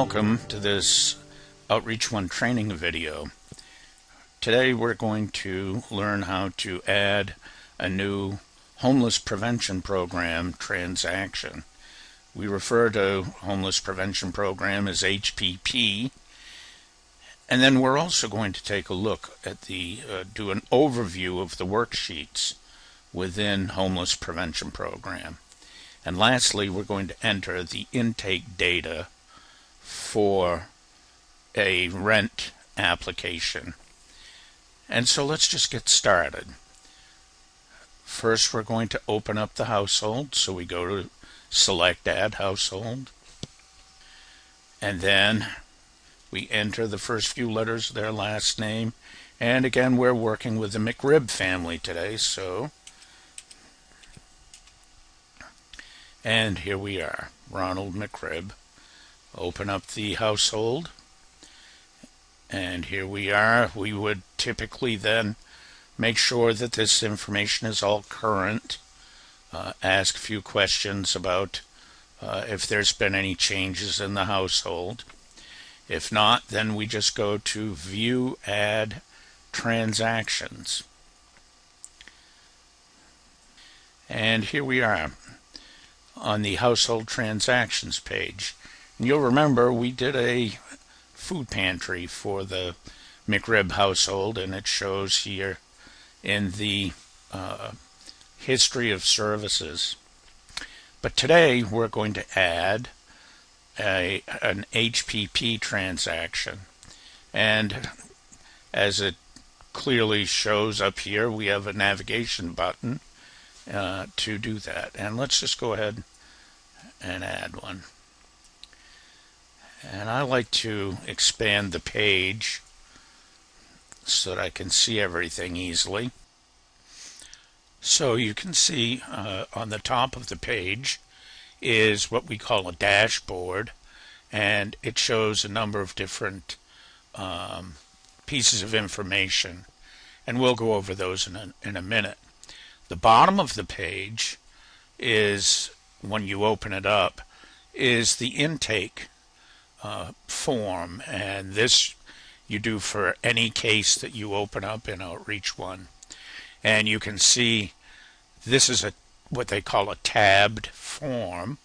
Welcome to this OutreachOne training video. Today we're going to learn how to add a new homeless prevention program transaction. We refer to homeless prevention program as HPP, and then we're also going to take a look at do an overview of the worksheets within homeless prevention program. And lastly, we're going to enter the intake data for a rent application. And so let's just get started. First, we're going to open up the household. So we go to Select Add Household. And then we enter the first few letters of their last name. And again, we're working with the McRib family today. And here we are, Ronald McRib. Open up the household, and here we are. We would typically then make sure that this information is all current, ask a few questions about if there's been any changes in the household. If not, then we just go to View Add Transactions. And here we are on the Household Transactions page. And you'll remember we did a food pantry for the McRib household, and it shows here in the history of services. But today we're going to add an HPP transaction, and as it clearly shows up here, we have a navigation button to do that. And let's just go ahead and add one. And I like to expand the page so that I can see everything easily. So you can see on the top of the page is what we call a dashboard, and it shows a number of different pieces of information, and we'll go over those in a minute. The bottom of the page is, when you open it up, is the intake form, and this you do for any case that you open up in OutreachOne. And you can see this is what they call a tabbed form,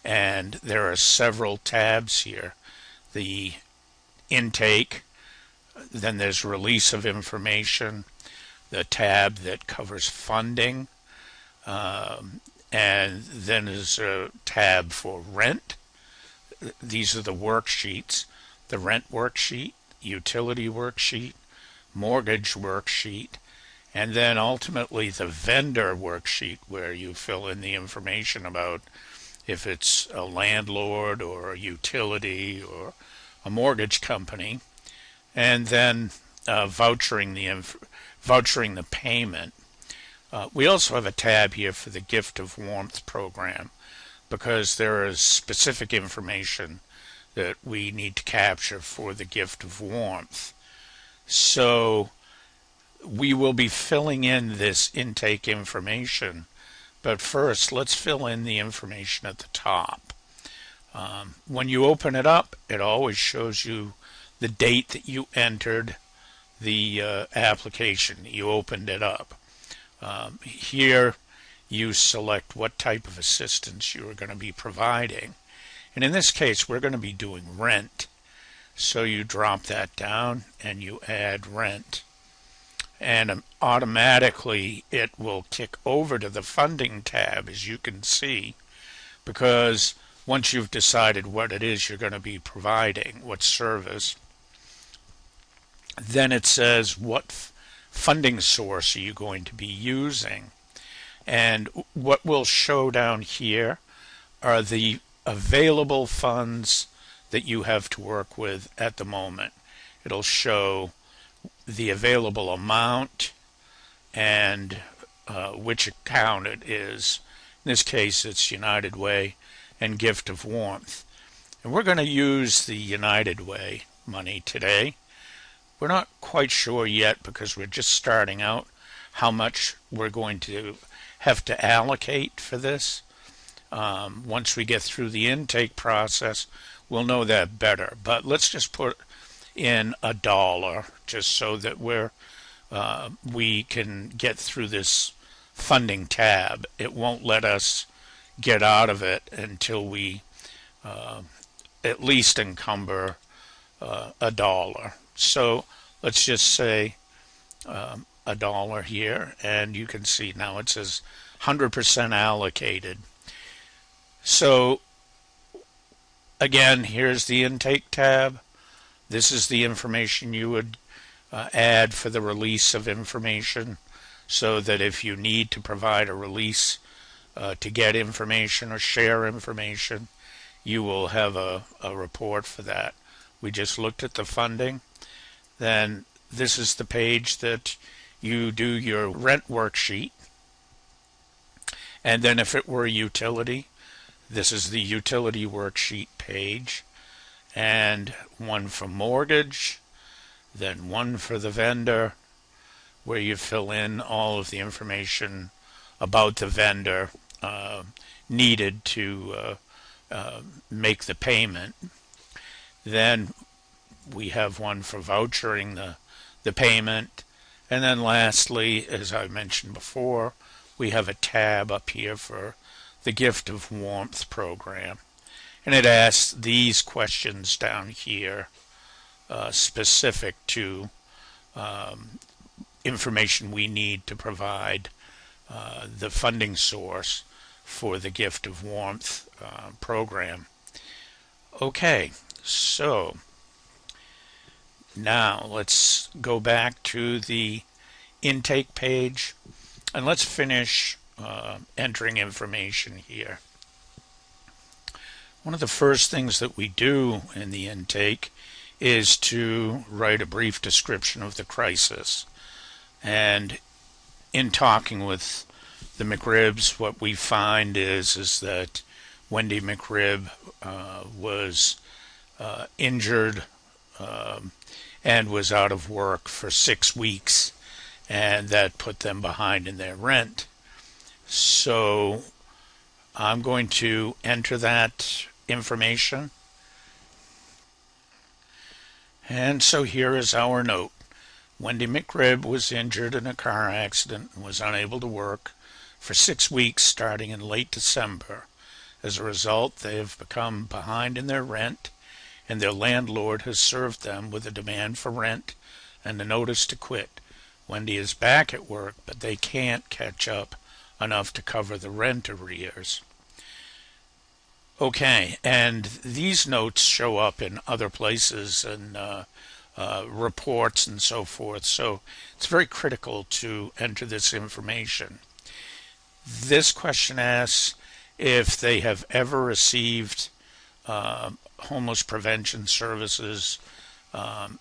and there are several tabs here. The intake, then there's release of information, the tab that covers funding, and then there's a tab for rent. These are the worksheets: the rent worksheet, utility worksheet, mortgage worksheet, and then ultimately the vendor worksheet, where you fill in the information about if it's a landlord or a utility or a mortgage company, and then vouchering the payment. We also have a tab here for the Gift of Warmth program, because there is specific information that we need to capture for the Gift of Warmth. So we will be filling in this intake information, but first let's fill in the information at the top. When you open it up, it always shows you the date that you entered the application. You opened it up. Here you select what type of assistance you are going to be providing. And in this case, we're going to be doing rent. So you drop that down and you add rent. And automatically it will kick over to the funding tab, as you can see, because once you've decided what it is you're going to be providing, what service, then it says what funding source are you going to be using. And what we'll show down here are the available funds that you have to work with at the moment. It'll show the available amount and which account it is. In this case, it's United Way and Gift of Warmth. And we're going to use the United Way money today. We're not quite sure yet, because we're just starting out, how much we're going to have to allocate for this. Once we get through the intake process, we'll know that better. But let's just put in $1 just so that we can get through this funding tab. It won't let us get out of it until we at least encumber $1. So let's just say $1 here, and you can see now it says 100% allocated. So again, here's the intake tab. This is the information you would add for the release of information, so that if you need to provide a release to get information or share information, you will have a report for that. We just looked at the funding. Then this is the page that you do your rent worksheet. And then if it were a utility, this is the utility worksheet page. And one for mortgage, then one for the vendor, where you fill in all of the information about the vendor needed to make the payment. Then we have one for vouchering the payment. And then lastly, as I mentioned before, we have a tab up here for the Gift of Warmth program. And it asks these questions down here specific to information we need to provide the funding source for the Gift of Warmth program. Okay, so now let's go back to the intake page and let's finish entering information here. One of the first things that we do in the intake is to write a brief description of the crisis. And in talking with the McRibs, what we find is that Wendy McRib was injured and was out of work for 6 weeks, and that put them behind in their rent. So I'm going to enter that information. And so here is our note. Wendy McRib was injured in a car accident and was unable to work for 6 weeks starting in late December. As a result, they have become behind in their rent, and their landlord has served them with a demand for rent and a notice to quit. Wendy is back at work, but they can't catch up enough to cover the rent arrears. Okay, and these notes show up in other places and reports and so forth, so it's very critical to enter this information. This question asks if they have ever received homeless prevention services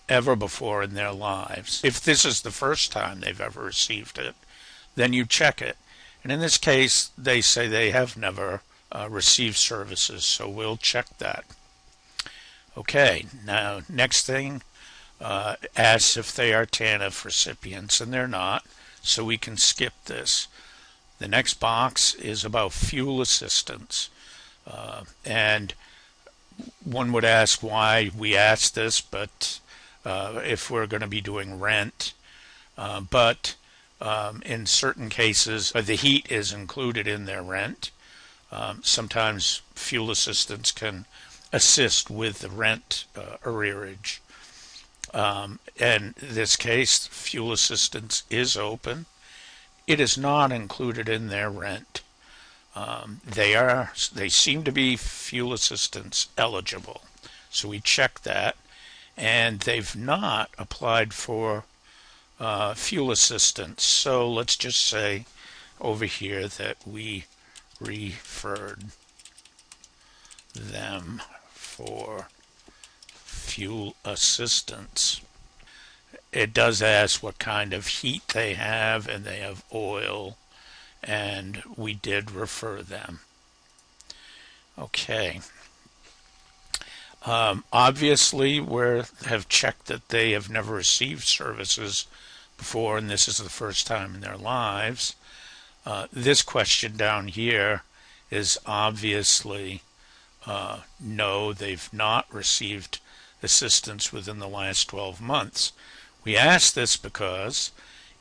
ever before in their lives. If this is the first time they've ever received it, then you check it. And in this case, they say they have never received services, so we'll check that. Okay, now next thing asks if they are TANF recipients, and they're not, so we can skip this. The next box is about fuel assistance, and one would ask why we ask this, but if we're going to be doing rent, but in certain cases the heat is included in their rent. Sometimes fuel assistance can assist with the rent arrearage. In this case, fuel assistance is open. It is not included in their rent. They seem to be fuel assistance eligible, so we check that, and they've not applied for fuel assistance. So let's just say over here that we referred them for fuel assistance. It does ask what kind of heat they have, and they have oil, and we did refer them. Okay. Obviously, we have checked that they have never received services before, and this is the first time in their lives. This question down here is obviously no, they've not received assistance within the last 12 months. We ask this because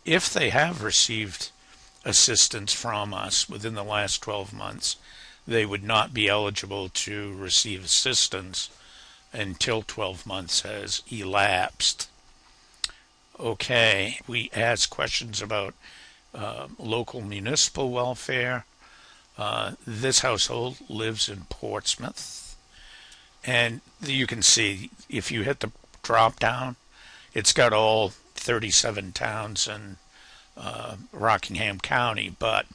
if they have received assistance from us within the last 12 months, they would not be eligible to receive assistance until 12 months has elapsed. Okay, we ask questions about local municipal welfare. This household lives in Portsmouth, and you can see if you hit the drop down, it's got all 37 towns in Rockingham County. But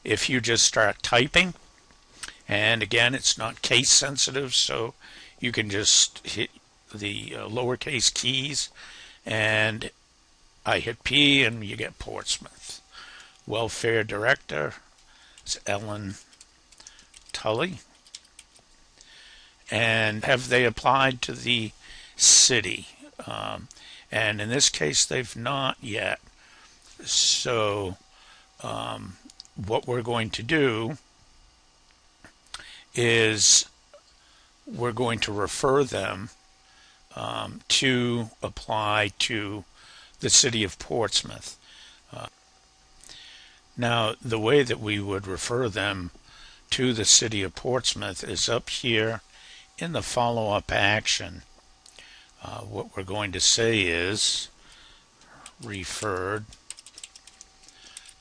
if you just start typing, and again, it's not case sensitive, so you can just hit the lowercase keys, and I hit P and you get Portsmouth. Welfare Director is Ellen Tully. And have they applied to the city? And in this case, they've not yet. So what we're going to do is we're going to refer them to apply to the city of Portsmouth. Now, the way that we would refer them to the city of Portsmouth is up here in the follow-up action. What we're going to say is referred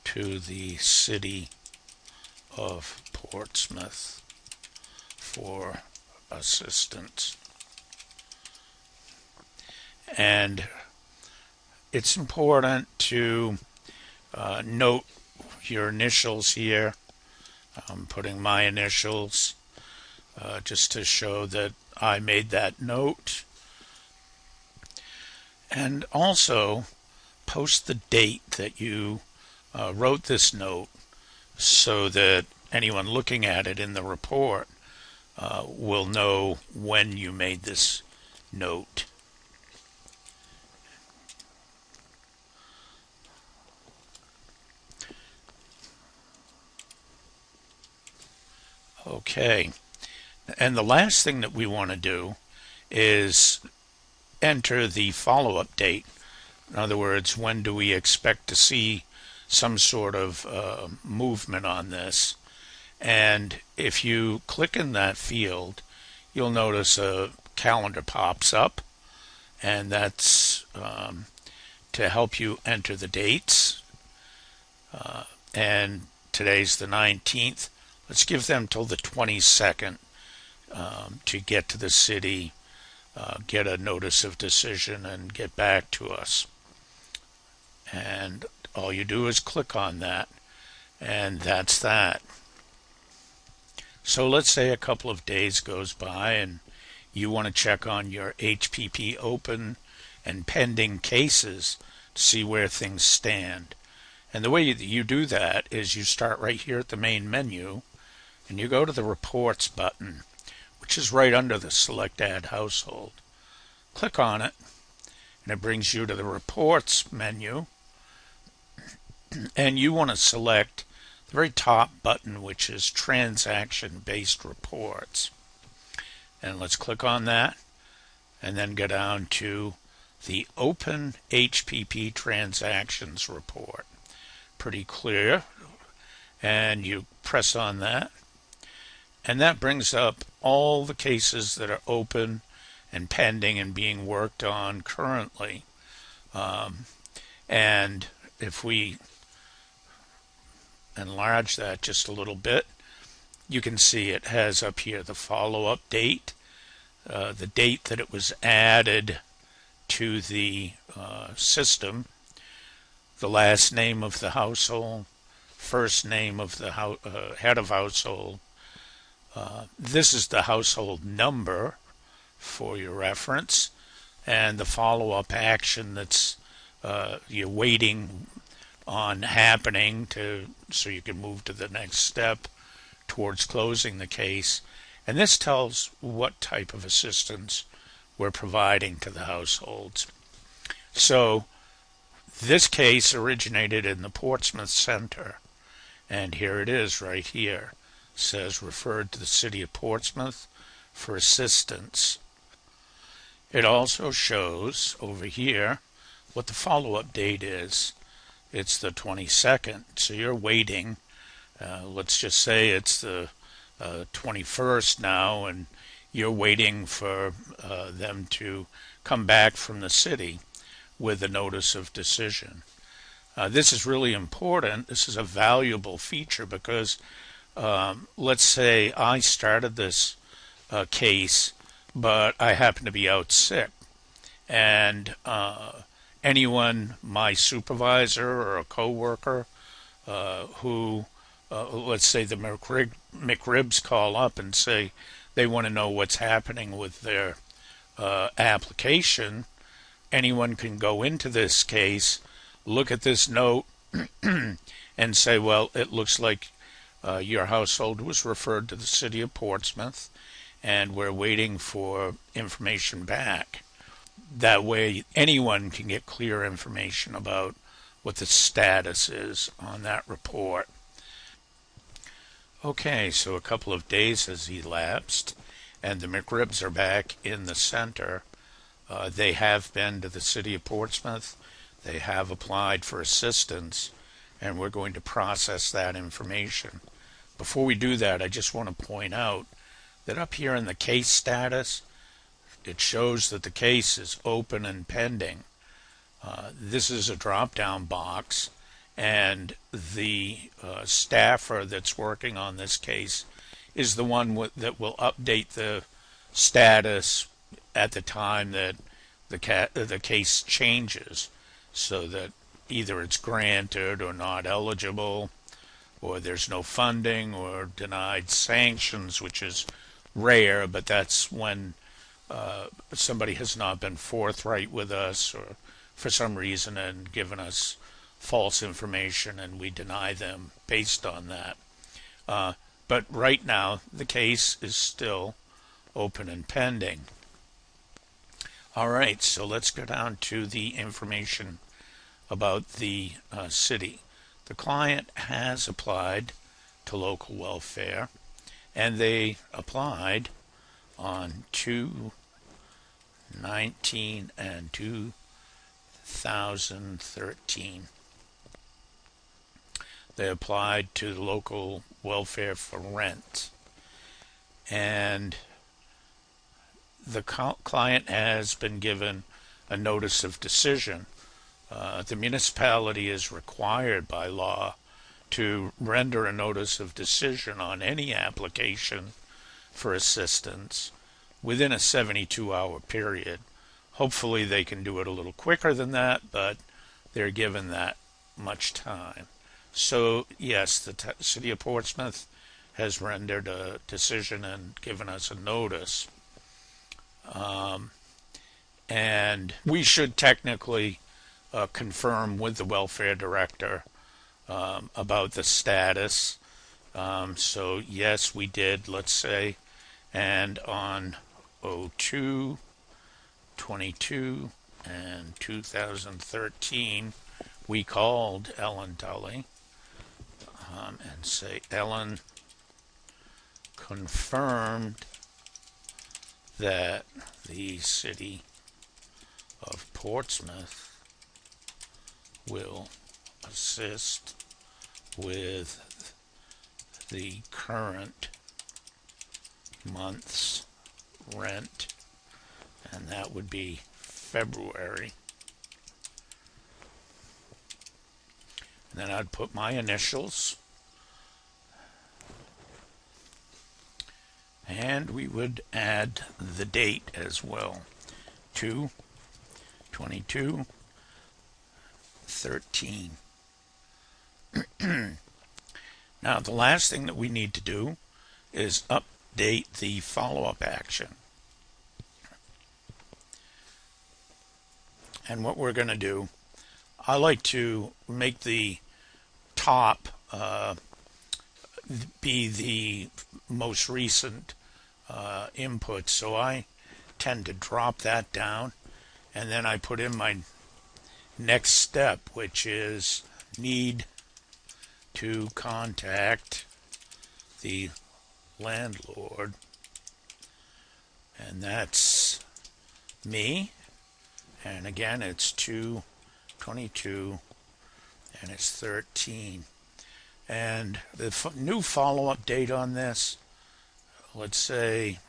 to the city of Portsmouth for assistance. And it's important to note your initials here. I'm putting my initials just to show that I made that note. And also post the date that you wrote this note so that anyone looking at it in the report will know when you made this note. Okay, and the last thing that we want to do is enter the follow-up date. In other words, when do we expect to see some sort of movement on this? And if you click in that field, you'll notice a calendar pops up, and that's to help you enter the dates. And today's the 19th. Let's give them till the 22nd to get to the city, get a notice of decision, and get back to us. And all you do is click on that, and that's that. So let's say a couple of days goes by and you want to check on your HPP open and pending cases to see where things stand. And the way you do that is you start right here at the main menu and you go to the Reports button, which is right under the Select Add Household. Click on it and it brings you to the Reports menu, and you want to select the very top button, which is Transaction-Based Reports. And let's click on that and then go down to the Open HPP Transactions Report. Pretty clear. And you press on that, and that brings up all the cases that are open and pending and being worked on currently. And if we enlarge that just a little bit, you can see it has up here the follow-up date, the date that it was added to the system, the last name of the household, first name of the head of household. This is the household number for your reference, and the follow-up action that's you're waiting on happening so you can move to the next step towards closing the case. And this tells what type of assistance we're providing to the households. So this case originated in the Portsmouth Center, and here it is right here. It says referred to the city of Portsmouth for assistance. It also shows over here what the follow-up date is. It's the 22nd, so you're waiting. Let's just say it's the 21st now, and you're waiting for them to come back from the city with a notice of decision. This is really important. This is a valuable feature because let's say I started this case, but I happen to be out sick, and anyone, my supervisor or a coworker, who, let's say the McRibs call up and say they want to know what's happening with their application, anyone can go into this case, look at this note, and say, well, it looks like your household was referred to the city of Portsmouth, and we're waiting for information back. That way, anyone can get clear information about what the status is on that report. Okay, so a couple of days has elapsed, and the McRibs are back in the center. They have been to the city of Portsmouth. They have applied for assistance, and we're going to process that information. Before we do that, I just want to point out that up here in the case status, it shows that the case is open and pending. This is a drop-down box, and the staffer that's working on this case is the one that will update the status at the time that the case changes, so that either it's granted or not eligible, or there's no funding, or denied sanctions, which is rare, but that's when somebody has not been forthright with us or for some reason and given us false information, and we deny them based on that. But right now, the case is still open and pending. All right, so let's go down to the information about the city. The client has applied to local welfare, and they applied on 2/19 and 2013. They applied to the local welfare for rent, and the client has been given a notice of decision. The municipality is required by law to render a notice of decision on any application for assistance within a 72-hour period. Hopefully they can do it a little quicker than that, but they're given that much time. So yes, the city of Portsmouth has rendered a decision and given us a notice. And we should technically confirm with the welfare director about the status. So yes, we did, let's say, and on 02, 22, and 2013, we called Ellen Tully and say, Ellen confirmed that the city of Portsmouth will assist with the current month's rent, and that would be February. And then I'd put my initials, and we would add the date as well, 2/22/13. Now, the last thing that we need to do is update the follow-up action. And what we're going to do, I like to make the top be the most recent input, so I tend to drop that down, and then I put in my next step, which is need to contact the landlord and that's me. And again, it's 2/22, and it's 13. And the new follow-up date on this, let's say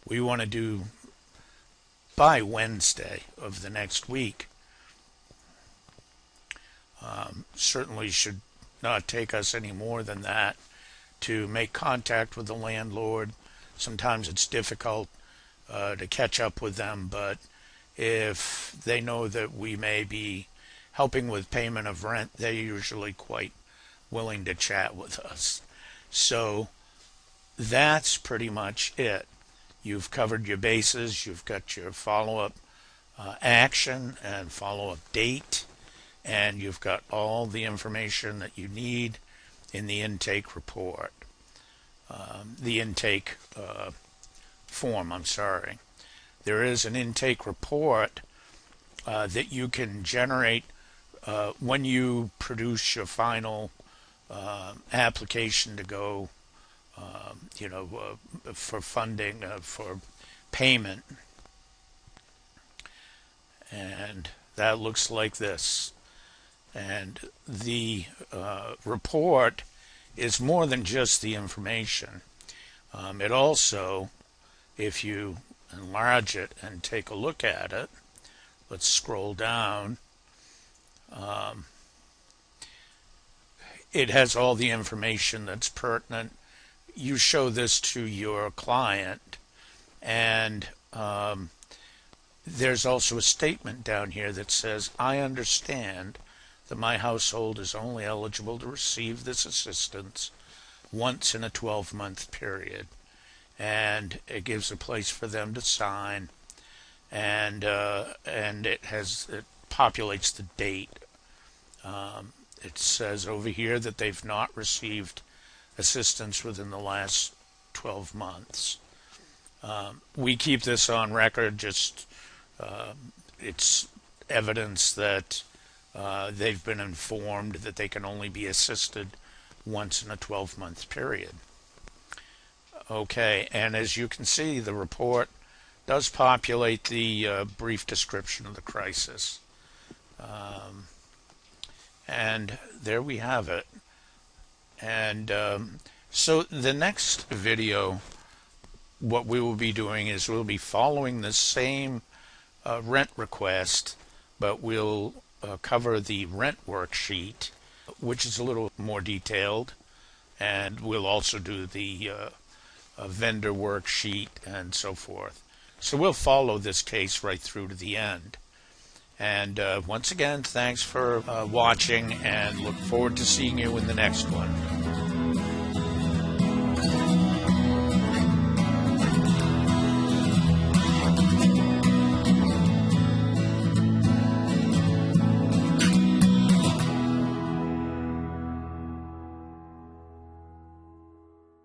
we want to do by Wednesday of the next week. Certainly should not take us any more than that to make contact with the landlord. Sometimes it's difficult to catch up with them, but if they know that we may be helping with payment of rent, they're usually quite willing to chat with us. So that's pretty much it. You've covered your bases. You've got your follow-up action and follow-up date, and you've got all the information that you need in the intake report, the intake form, I'm sorry. There is an intake report that you can generate when you produce your final application to go, for funding, for payment. And that looks like this. And the report is more than just the information. It also, if you enlarge it and take a look at it, let's scroll down. It has all the information that's pertinent. You show this to your client, and there's also a statement down here that says, I understand that my household is only eligible to receive this assistance once in a 12-month period. And it gives a place for them to sign, and it populates the date. It says over here that they've not received assistance within the last 12 months. We keep this on record, just it's evidence that they've been informed that they can only be assisted once in a 12-month period. Okay, and as you can see, the report does populate the brief description of the crisis. And there we have it. And so the next video, what we will be doing is we'll be following the same rent request, but we'll cover the rent worksheet, which is a little more detailed, and we'll also do the vendor worksheet and so forth. So we'll follow this case right through to the end. And once again, thanks for watching, and look forward to seeing you in the next one.